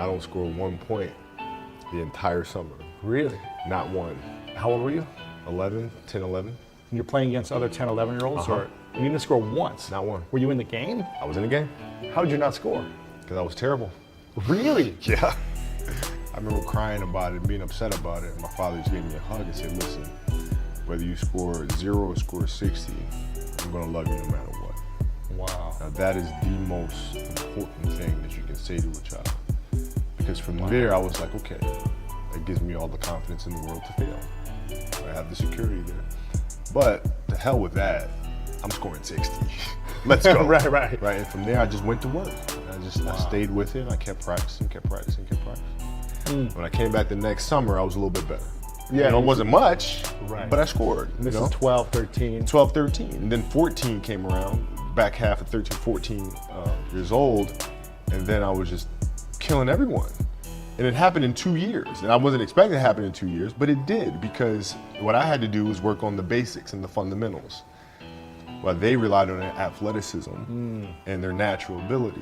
I don't score 1 point the entire summer. Really? Not one. How old were you? 11, 10, 11. And you're playing against other 10, 11-year-olds? Uh-huh. And you didn't score once? Not one. Were you in the game? I was in the game. How did you not score? Because I was terrible. Really? Yeah. I remember crying about it and being upset about it. My father just gave me a hug and said, listen, whether you score 0 or score 60, I'm going to love you no matter what. Wow. Now that is the most important thing that you can say to a child. Because from there, I was like, okay, that gives me all the confidence in the world to fail. I have the security there. But to hell with that, I'm scoring 60. Let's go. Right. And from there, I just went to work. I stayed with it. I kept practicing. When I came back the next summer, I was a little bit better. Yeah. It wasn't much, Right. but I scored. And this is 12, 13. 12, 13. And then 14 came around, back half of 13, 14 years old. And then I was just killing everyone. And it happened in 2 years. And I wasn't expecting it to happen in 2 years, but it did, because what I had to do was work on the basics and the fundamentals. While they relied on their athleticism and their natural ability.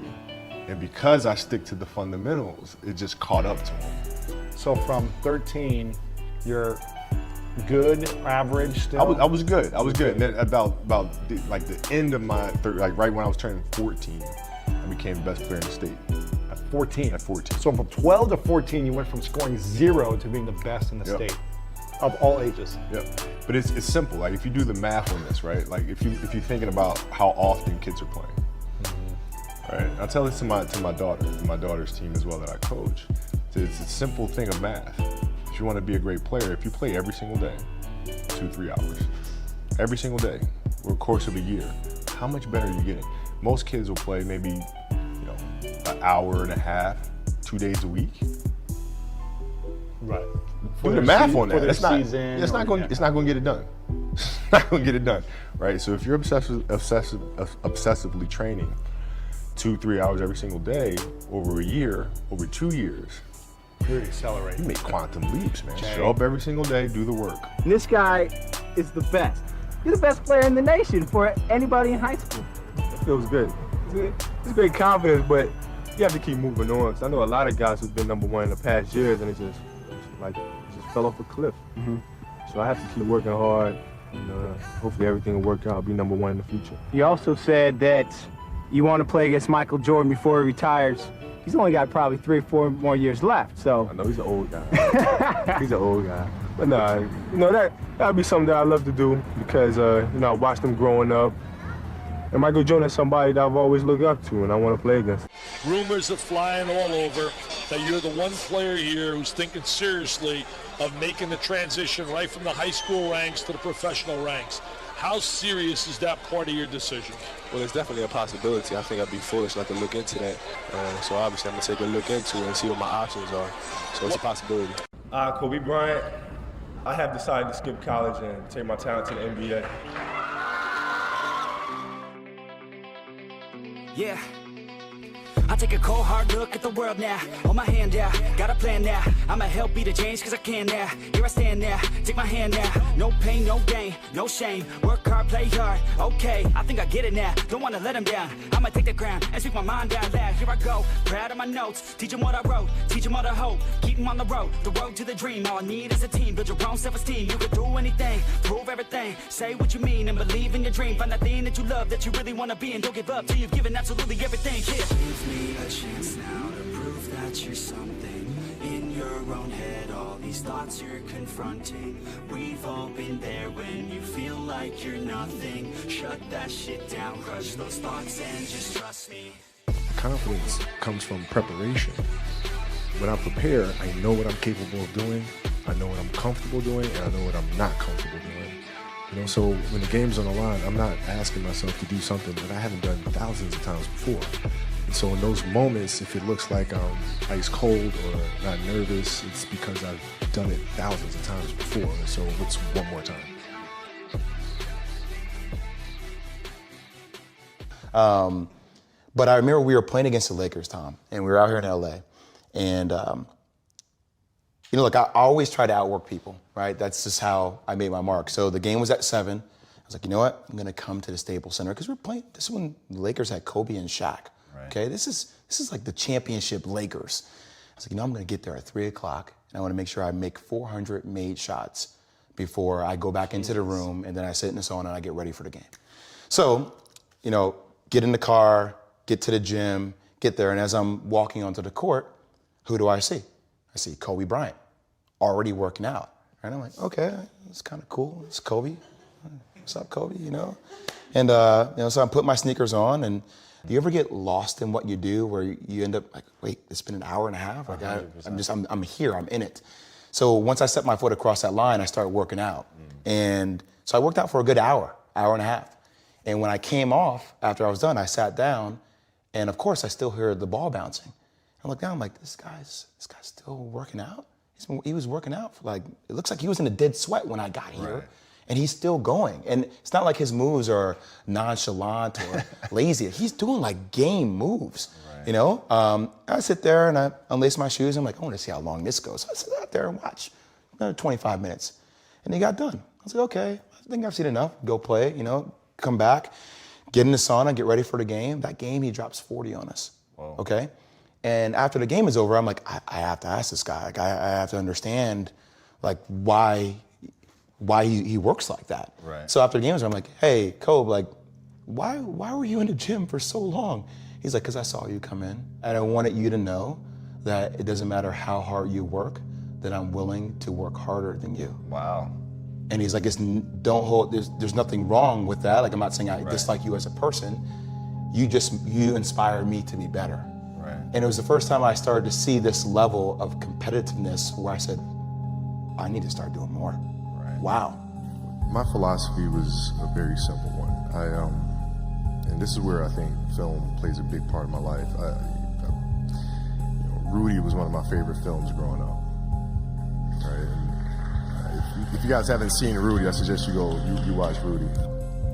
And because I stick to the fundamentals, it just caught up to them. So from 13, you're good, average still? I was good. And then about the end of my right when I was turning 14, I became the best player in the state. At 14? At 14. So from 12 to 14, you went from scoring 0 to being the best in the state of all ages. Yep. But it's simple. Like if you do the math on this, right? Like if you're thinking about how often kids are playing, right? I tell this to my daughter, my daughter's team as well that I coach. It's a simple thing of math. If you want to be a great player, if you play every single day, 2-3 hours, every single day, over the course of a year, how much better are you getting? Most kids will play maybe, an hour and a half, 2 days a week. Right. Do the math on that. It's It's not going to get it done. It's not going to get it done, right? So if you're obsessively training 2-3 hours every single day over a year, over 2 years, You're accelerating. you make quantum leaps, man. Show up every single day, do the work. And this guy is the best. You're the best player in the nation for anybody in high school. It feels good. It's great confidence, but you have to keep moving on. 'Cause I know a lot of guys who've been #1 in the past years, and it just fell off a cliff. So I have to keep working hard, and hopefully everything will work out. I'll be #1 in the future. You also said that you want to play against Michael Jordan before he retires. He's only got probably 3 or 4 more years left, so. I know he's an old guy. He's an old guy. But nah, that'd be something that I love to do because, I watched him growing up. And Michael Jordan is somebody that I've always looked up to and I want to play against. Rumors are flying all over that you're the one player here who's thinking seriously of making the transition right from the high school ranks to the professional ranks. How serious is that part of your decision? Well, it's definitely a possibility. I think I'd be foolish not to look into that. So obviously I'm going to take a look into it and see what my options are. So it's a possibility. Kobe Bryant, I have decided to skip college and take my talent to the NBA. Yeah. I take a cold hard look at the world now. Hold my hand out, got a plan now. I'ma help be the change cause I can now. Here I stand now, take my hand now. No pain, no gain, no shame. Work hard, play hard, okay. I think I get it now, don't wanna let them down. I'ma take the ground and speak my mind out loud. Here I go, proud of my notes. Teach them what I wrote, teach them all the hope. Keep them on the road to the dream. All I need is a team, build your own self-esteem. You can do anything, prove everything. Say what you mean and believe in your dream. Find that thing that you love, that you really wanna be. And don't give up till you've given absolutely everything. Yeah. Give me a chance now to prove that you're something. In your own head, all these thoughts you're confronting. We've all been there when you feel like you're nothing. Shut that shit down, crush those thoughts and just trust me. Confidence comes from preparation. When I prepare, I know what I'm capable of doing, I know what I'm comfortable doing, and I know what I'm not comfortable doing. So when the game's on the line, I'm not asking myself to do something that I haven't done thousands of times before. And so in those moments, if it looks like I'm ice cold or not nervous, it's because I've done it thousands of times before. And so it's one more time. But I remember we were playing against the Lakers, Tom, and we were out here in LA. And, look, I always try to outwork people, right? That's just how I made my mark. So the game was at 7. I was like, you know what? I'm going to come to the Staples Center because we're playing. This is when the Lakers had Kobe and Shaq. Right. Okay, this is like the championship Lakers. was like, I'm gonna get there at 3 o'clock, and I wanna make sure I make 400 made shots before I go back into the room, and then I sit in the sauna and I get ready for the game. So, get in the car, get to the gym, get there, and as I'm walking onto the court, who do I see? I see Kobe Bryant, already working out. And I'm like, okay, it's kind of cool. It's Kobe. What's up, Kobe? And so I put my sneakers on, and do you ever get lost in what you do, where you end up like, wait, it's been an hour and a half. Like I'm here, I'm in it. So once I set my foot across that line, I started working out, and so I worked out for a good hour and a half. And when I came off after I was done, I sat down, and of course I still hear the ball bouncing. I look down, I'm like, this guy's still working out. He was working out for it looks like he was in a dead sweat when I got here. Right. And he's still going. And it's not like his moves are nonchalant or lazy. He's doing like game moves, right. I sit there and I unlace my shoes. I'm like, I want to see how long this goes. So I sit out there and watch another 25 minutes. And he got done. I was like, okay, I think I've seen enough. Go play, come back, get in the sauna, get ready for the game. That game, he drops 40 on us, Whoa. Okay? And after the game is over, I'm like, I have to ask this guy. Like, I have to understand, why he works like that. Right. So after the game is over, I'm like, hey, Kobe, why were you in the gym for so long? He's like, because I saw you come in, and I wanted you to know that it doesn't matter how hard you work, that I'm willing to work harder than you. Wow. And he's like, there's nothing wrong with that. Like, I'm not saying I dislike you as a person. You inspired me to be better. Right. And it was the first time I started to see this level of competitiveness where I said, I need to start doing more. Right. Wow. My philosophy was a very simple one. And this is where I think film plays a big part of my life. Rudy was one of my favorite films growing up. Right? And if you guys haven't seen Rudy, I suggest you watch Rudy.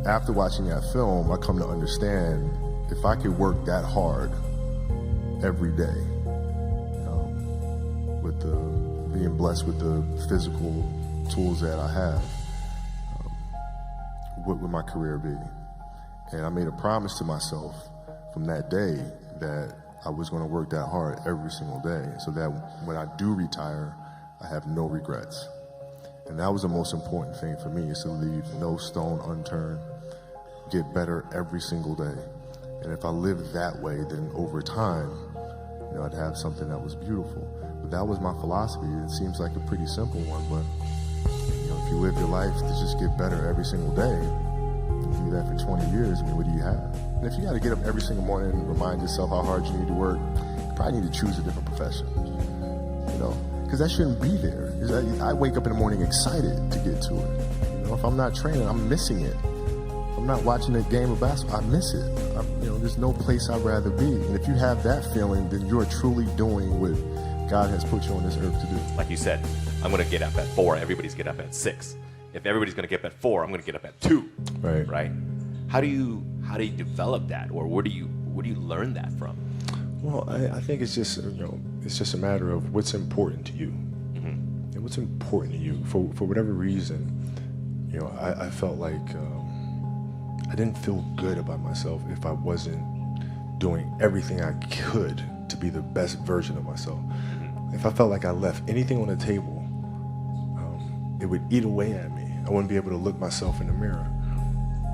After watching that film, I come to understand if I could work that hard every day, with being blessed with the physical tools that I have, what would my career be? And I made a promise to myself from that day that I was going to work that hard every single day, so that when I do retire, I have no regrets. And that was the most important thing for me, is to leave no stone unturned, get better every single day. And if I lived that way, then over time, I'd have something that was beautiful. But that was my philosophy. It seems like a pretty simple one, but if you live your life to just get better every single day, do that for 20 years, what do you have? And if you got to get up every single morning and remind yourself how hard you need to work, you probably need to choose a different profession, because that shouldn't be there. I wake up in the morning excited to get to it. If I'm not training, I'm missing it. If I'm not watching a game of basketball, I miss it. There's no place I'd rather be. And if you have that feeling, then you're truly doing what God has put you on this earth to do. Like you said, I'm going to get up at 4. Everybody's get up at 6. If everybody's going to get up at 4, I'm going to get up at 2. Right. Right. How do you develop that, or where do you learn that from? Well, I think it's just it's just a matter of what's important to you, and what's important to you for whatever reason. I felt like I didn't feel good about myself if I wasn't doing everything I could to be the best version of myself. If I felt like I left anything on the table, it would eat away at me. I wouldn't be able to look myself in the mirror.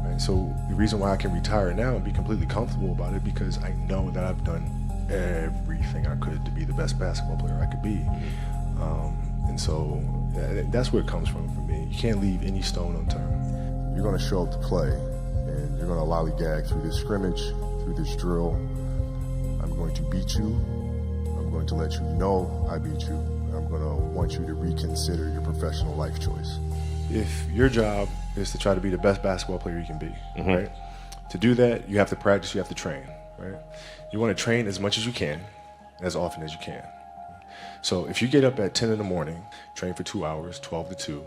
Right? So the reason why I can retire now and be completely comfortable about it, because I know that I've done everything I could to be the best basketball player I could be. And so that's where it comes from for me. You can't leave any stone unturned. You're going to show up to play, and you're going to lollygag through this scrimmage, through this drill. I'm going to beat you. I'm going to let you know I beat you. I'm going to want you to reconsider your professional life choice. If your job is to try to be the best basketball player you can be, right? To do that, you have to practice, you have to train, right? You want to train as much as you can, as often as you can. So if you get up at 10 in the morning, train for 2 hours, 12 to 2,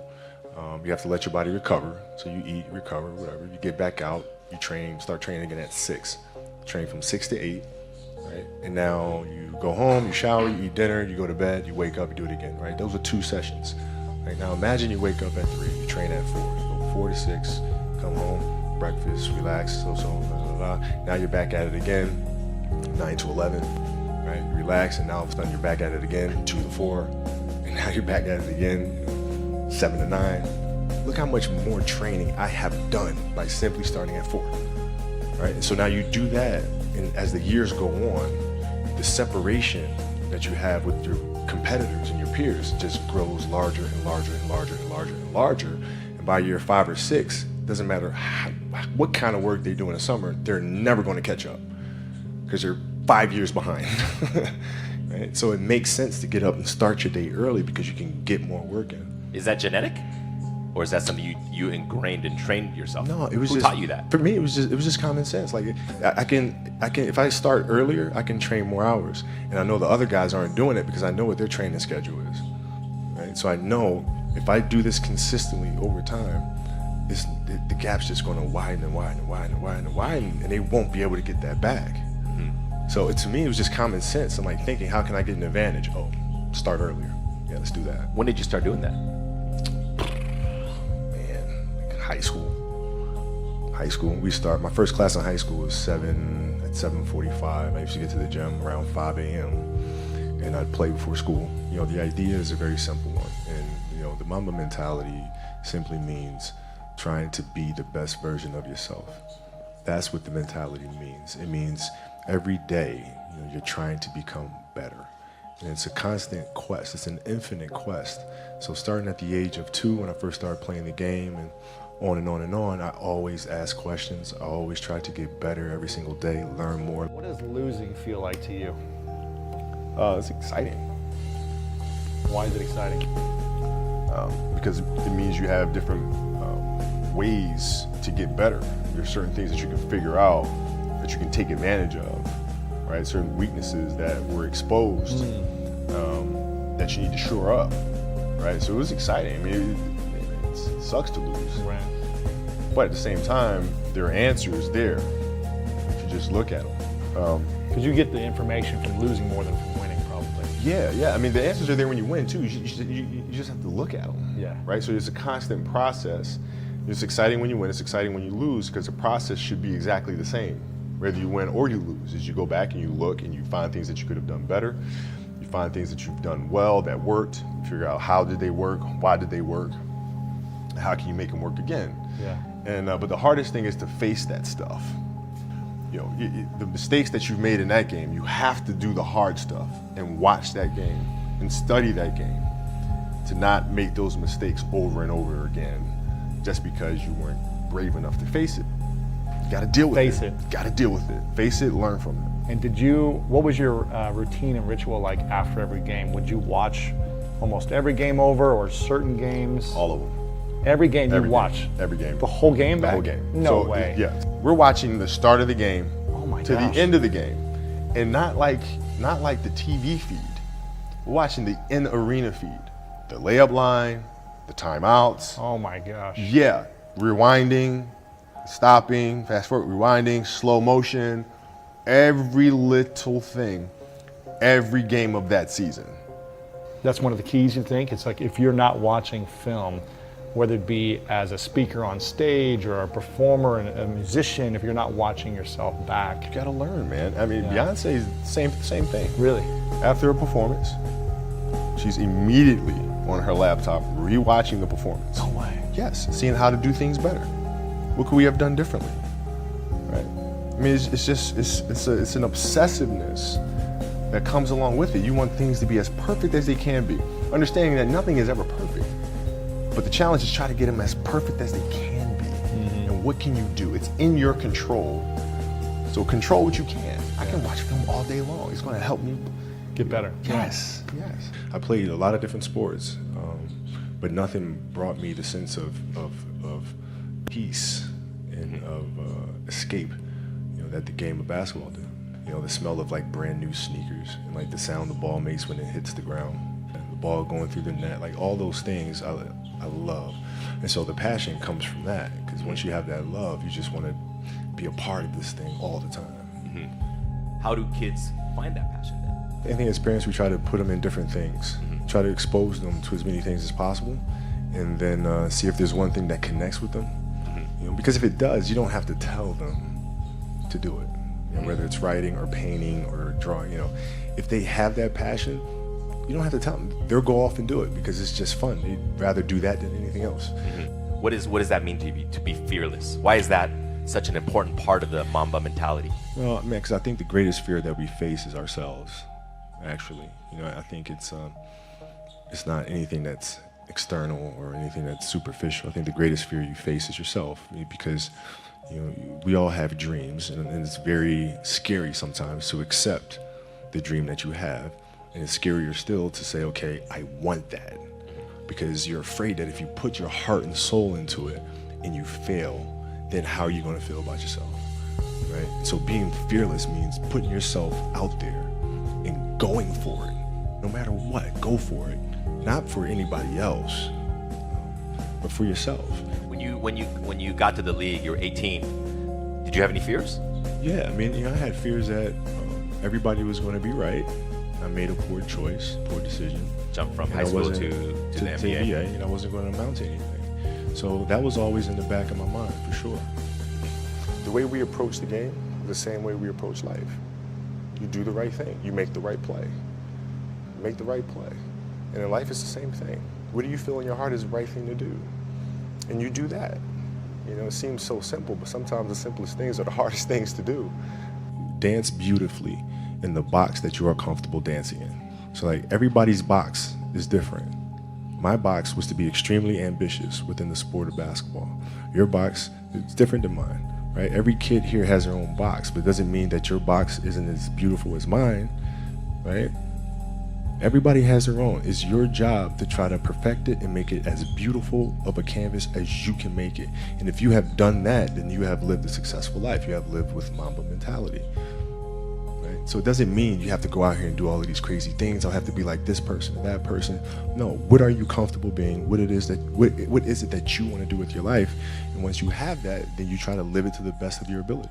you have to let your body recover. So you eat, recover, whatever. You get back out, you train, start training again at 6. Train from 6 to 8, right? And now you go home, you shower, you eat dinner, you go to bed, you wake up, you do it again, right? Those are 2 sessions. Right? Now imagine you wake up at 3, you train at 4, you go 4 to 6, come home, breakfast, relax, so, blah, blah, blah. Now you're back at it again, 9 to 11, right? You relax, and now all of a sudden you're back at it again, 2 to 4, and now you're back at it again, 7 to 9. Look how much more training I have done by simply starting at 4, right? And so now you do that, and as the years go on, the separation that you have with your competitors and your peers just grows larger and larger and larger and larger and larger. And by year 5 or 6, doesn't matter what kind of work they do in the summer, they're never going to catch up because they're 5 years behind. Right? So it makes sense to get up and start your day early because you can get more work in. Is that genetic? Or is that something you ingrained and trained yourself? No, it was Who just, taught you that? For me, it was just common sense. Like I can if I start earlier, I can train more hours, and I know the other guys aren't doing it because I know what their training schedule is. Right? So I know if I do this consistently over time, the gap's just going to widen and widen and widen and widen and widen, and they won't be able to get that back. So to me, it was just common sense. I'm like thinking, how can I get an advantage? Oh, start earlier. Yeah, let's do that. When did you start doing that? High school. We start. My first class in high school was 7:45. I used to get to the gym around 5 a.m. and I'd play before school. You know, the idea is a very simple one, and you know, the Mamba mentality simply means trying to be the best version of yourself. That's what the mentality means. It means every day, you know, you're trying to become better. And it's a constant quest. It's an infinite quest. So starting at the age of 2, when I first started playing the game, and on and on and on, I always ask questions. I always try to get better every single day, learn more. What does losing feel like to you? It's exciting. Why is it exciting? Because it means you have different ways to get better. There's certain things that you can figure out, that you can take advantage of, right? Certain weaknesses that were exposed that you need to shore up, right? So it was exciting. I mean, it sucks to lose. Right. But at the same time, there are answers there if you just look at them. Because you get the information from losing more than from winning, probably. Yeah. I mean, the answers are there when you win too. You just have to look at them. Yeah. Right. So it's a constant process. It's exciting when you win. It's exciting when you lose, because the process should be exactly the same, whether you win or you lose. As you go back and you look and you find things that you could have done better. You find things that you've done well that worked. You figure out how did they work, why did they work, how can you make them work again. Yeah. And but the hardest thing is to face that stuff. You know, the mistakes that you've made in that game, you have to do the hard stuff and watch that game and study that game to not make those mistakes over and over again just because you weren't brave enough to face it. You got to deal with it. Face it. Got to deal with it. Face it, learn from it. And what was your routine and ritual like after every game? Would you watch almost every game over, or certain games? All of them. Every game you Every watch? game. Every game. The whole game back? The whole game. No way. Yeah. We're watching the start of the game to gosh. the end of the game. And not like the TV feed. We're watching the in-arena feed. The layup line, the timeouts. Oh my gosh. Yeah. Rewinding, stopping, fast forward, rewinding, slow motion, every little thing, every game of that season. That's one of the keys, you think? It's like if you're not watching film, whether it be as a speaker on stage or a performer and a musician, if you're not watching yourself back. You gotta learn, man. I mean, Yeah. Beyonce's same thing. Really? After a performance, she's immediately on her laptop rewatching the performance. No way. Yes, seeing how to do things better. What could we have done differently? Right? I mean, it's an obsessiveness that comes along with it. You want things to be as perfect as they can be, understanding that nothing is ever perfect. But the challenge is try to get them as perfect as they can be. And what can you do? It's in your control. So control what you can. I can watch film all day long. It's going to help me Get better. Yes. I played a lot of different sports, but nothing brought me the sense of peace and of escape, you know, that the game of basketball did. You know, the smell of like brand new sneakers and like the sound the ball makes when it hits the ground, and the ball going through the net, like all those things I love. And so the passion comes from that, because once you have that love, you just want to be a part of this thing all the time. How do kids find that passion then? I think as parents, we try to put them in different things, try to expose them to as many things as possible, and then see if there's one thing that connects with them. You know, because if it does, you don't have to tell them to do it. You know, whether it's writing or painting or drawing, you know, if they have that passion, you don't have to tell them. They'll go off and do it because it's just fun. They'd rather do that than anything else. What does that mean to be fearless? Why is that such an important part of the Mamba mentality? Well, man, because I think the greatest fear that we face is ourselves. Actually, I think it's not anything that's external or anything that's superficial. I think the greatest fear you face is yourself, because we all have dreams, and it's very scary sometimes to accept the dream that you have, and it's scarier still to say, okay, I want that, because you're afraid that if you put your heart and soul into it and you fail, then how are you going to feel about yourself, right? So being fearless means putting yourself out there and going for it, no matter what. Go for it, not for anybody else, but for yourself. When you got to the league, you were 18. Did you have any fears? Yeah, I mean, I had fears that everybody was going to be right. I made a poor choice, poor decision. Jump from high school to the NBA. And I wasn't going to amount to anything. So that was always in the back of my mind, for sure. The way we approach the game, the same way we approach life. You do the right thing. You make the right play. Make the right play. And in life, it's the same thing. What do you feel in your heart is the right thing to do? And you do that. It seems so simple, but sometimes the simplest things are the hardest things to do. Dance beautifully in the box that you are comfortable dancing in. So like everybody's box is different. My box was to be extremely ambitious within the sport of basketball. Your box is different than mine, right? Every kid here has their own box, but it doesn't mean that your box isn't as beautiful as mine, right? Everybody has their own. It's your job to try to perfect it and make it as beautiful of a canvas as you can make it. And if you have done that, then you have lived a successful life. You have lived with Mamba mentality. Right? So it doesn't mean you have to go out here and do all of these crazy things. I'll have to be like this person or that person. No, what are you comfortable being? What is it that you want to do with your life? And once you have that, then you try to live it to the best of your ability.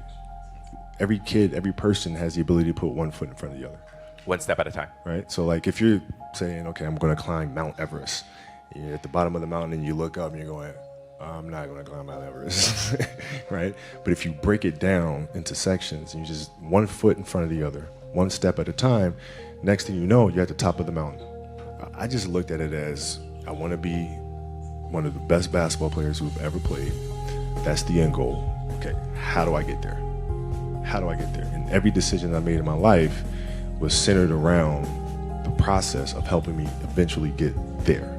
Every kid, every person has the ability to put one foot in front of the other. One step at a time. Right? So like if you're saying, okay, I'm going to climb Mount Everest, you're at the bottom of the mountain and you look up and you're going, I'm not going to climb Mount Everest, right? But if you break it down into sections and you just one foot in front of the other, one step at a time, next thing you know, you're at the top of the mountain. I just looked at it as I want to be one of the best basketball players who've ever played. That's the end goal. Okay, how do I get there? How do I get there? And every decision I made in my life was centered around the process of helping me eventually get there.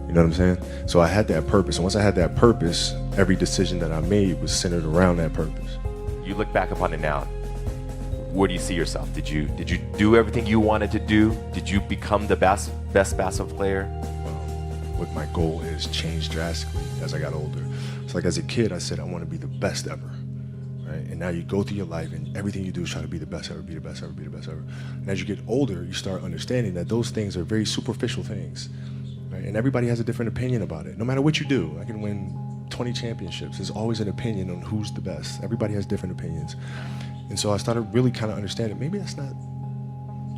You know what I'm saying? So I had that purpose, and once I had that purpose, every decision that I made was centered around that purpose. You look back upon it now, where do you see yourself? Did you do everything you wanted to do? Did you become the best basketball player? What my goal is changed drastically as I got older. So like as a kid, I said I want to be the best ever. Right? And now you go through your life and everything you do is try to be the best ever, be the best ever, be the best ever. And as you get older, you start understanding that those things are very superficial things. Right? And everybody has a different opinion about it. No matter what you do, I can win 20 championships. There's always an opinion on who's the best. Everybody has different opinions. And so I started really kind of understanding maybe that's not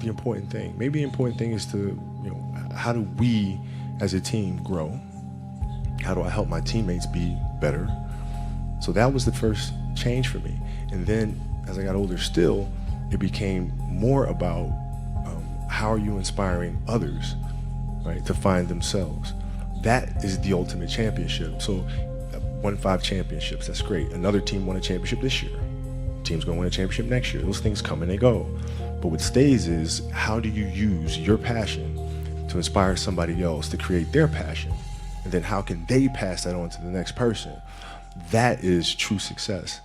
the important thing. Maybe the important thing is to, how do we as a team grow? How do I help my teammates be better? So that was the first change for me. And then as I got older still, it became more about how are you inspiring others, right, to find themselves. That is the ultimate championship. So won 5 championships, that's great. Another team won a championship this year. Team's gonna win a championship next year. Those things come and they go. But what stays is how do you use your passion to inspire somebody else to create their passion? And then how can they pass that on to the next person? That is true success.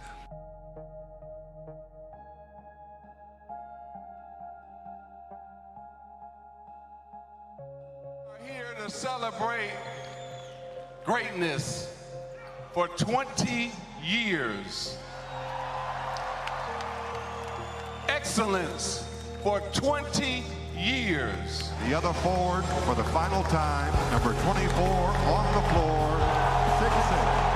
We're here to celebrate greatness for 20 years. Excellence for 20 years. The other forward for the final time, number 24 on the floor, 6'6".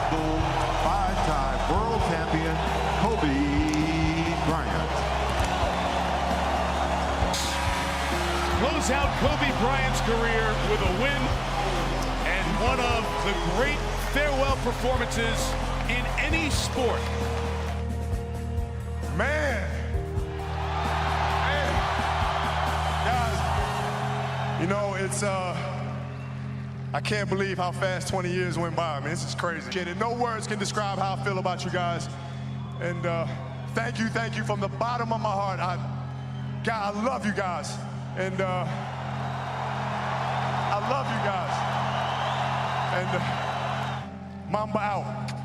School 5-time world champion, Kobe Bryant. Close out Kobe Bryant's career with a win and one of the great farewell performances in any sport. Man, You know, it's, I can't believe how fast 20 years went by. I mean, this is crazy. No words can describe how I feel about you guys. And thank you from the bottom of my heart. God, I love you guys. And I love you guys. And Mamba out.